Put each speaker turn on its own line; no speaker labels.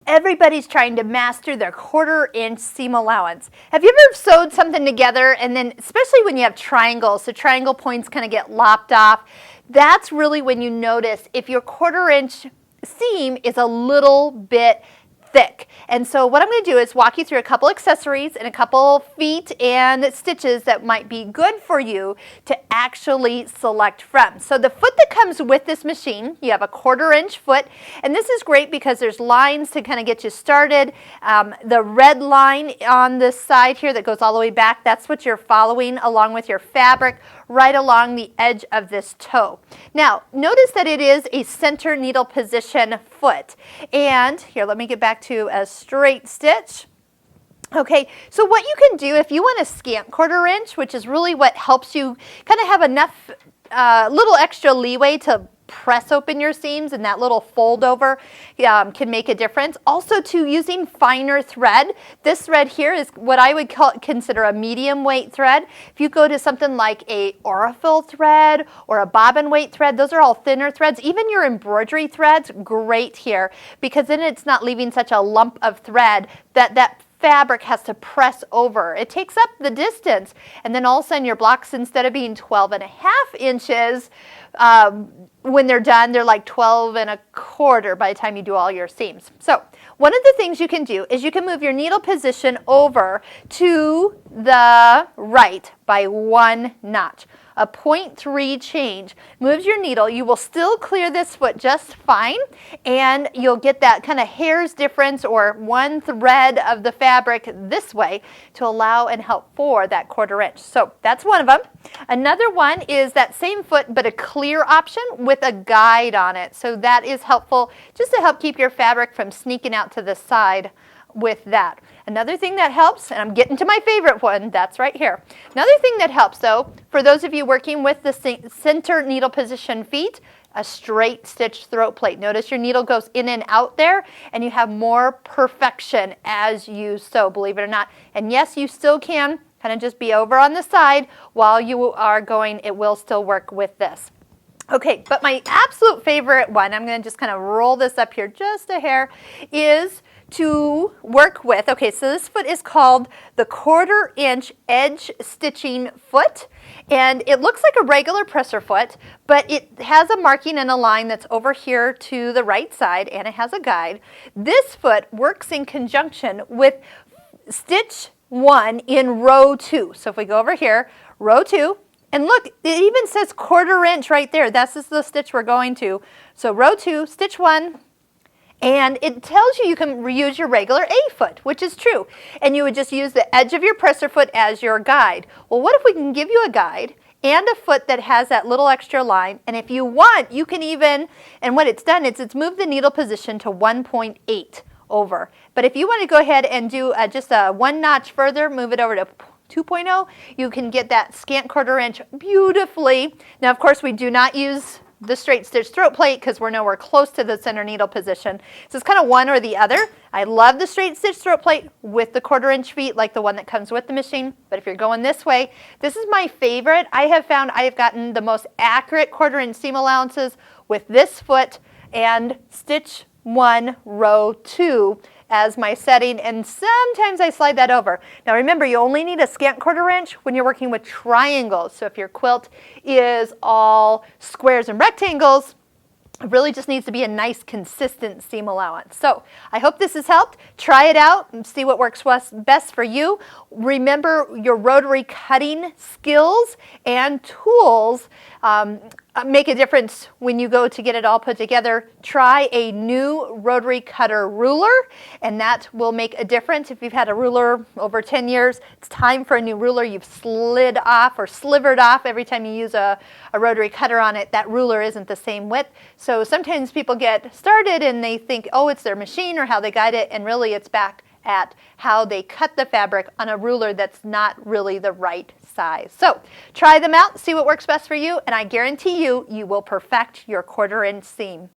Everybody's trying to master their 1/4 inch seam allowance. Have you ever sewed something together and then, especially when you have triangles, the triangle points kind of get lopped off? That's really when you notice if your 1/4 inch seam is a little bit thick. And so what I'm going to do is walk you through a couple accessories and a couple feet and stitches that might be good for you to actually select from. So the foot that comes with this machine, you have a 1/4 inch foot, and this is great because there's lines to kind of get you started. The red line on this side here that goes all the way back, that's what you're following along with your fabric right along the edge of this toe. Now, notice that it is a center needle position foot. And here, let me get back to a straight stitch. Okay, so what you can do if you want a scant 1/4 inch, which is really what helps you kind of have enough little extra leeway to press open your seams, and that little fold over can make a difference. Also to using finer thread. This thread here is what I would consider a medium weight thread. If you go to something like a Aurifil thread or a bobbin weight thread, those are all thinner threads. Even your embroidery threads, great here, because then it's not leaving such a lump of thread that fabric has to press over. It takes up the distance, and then all of a sudden your blocks, instead of being 12.5 inches, when they're done, they're like 12 1/4 by the time you do all your seams. So one of the things you can do is you can move your needle position over to the right by 1 notch. A 0.3 change moves your needle. You will still clear this foot just fine, and you'll get that kind of hair's difference or one thread of the fabric this way to allow and help for that 1/4 inch. So that's one of them. Another one is that same foot but a clear option with a guide on it. So that is helpful just to help keep your fabric from sneaking out to the side with that. Another thing that helps, and I'm getting to my favorite one, that's right here. Another thing that helps though, for those of you working with the center needle position feet, a straight stitch throat plate. Notice your needle goes in and out there, and you have more perfection as you sew, believe it or not. And yes, you still can kind of just be over on the side while you are going. It will still work with this. Okay, but my absolute favorite one, I'm going to just kind of roll this up here just a hair, is to work with, okay, so this foot is called the 1/4 inch edge stitching foot, and it looks like a regular presser foot, but it has a marking and a line that's over here to the right side, and it has a guide. This foot works in conjunction with stitch 1 in row 2. So if we go over here, row 2, and look, it even says 1/4 inch right there. This is the stitch we're going to. So row 2, stitch 1, and it tells you can reuse your regular A foot, which is true. And you would just use the edge of your presser foot as your guide. Well, what if we can give you a guide and a foot that has that little extra line? And if you want, you can even, and what it's done is it's moved the needle position to 1.8 over. But if you want to go ahead and do just a 1 notch further, move it over to 2.0, you can get that scant 1/4 inch beautifully. Now, of course, we do not use the straight stitch throat plate because we're nowhere close to the center needle position. So it's kind of one or the other. I love the straight stitch throat plate with the 1/4 inch feet like the one that comes with the machine. But if you're going this way, this is my favorite. I have found I have gotten the most accurate 1/4 inch seam allowances with this foot and stitch 1, row 2 as my setting, and sometimes I slide that over. Now remember, you only need a scant 1/4 inch when you're working with triangles. So if your quilt is all squares and rectangles, it really just needs to be a nice consistent seam allowance. So I hope this has helped. Try it out and see what works best for you. Remember, your rotary cutting skills and tools make a difference when you go to get it all put together. Try a new rotary cutter ruler, and that will make a difference. If you've had a ruler over 10 years, it's time for a new ruler. You've slid off or slivered off every time you use a rotary cutter on it. That ruler isn't the same width. So sometimes people get started and they think, oh, it's their machine or how they guide it, and really it's back at how they cut the fabric on a ruler that's not really the right size. So try them out, see what works best for you, and I guarantee you, you will perfect your 1/4 inch seam.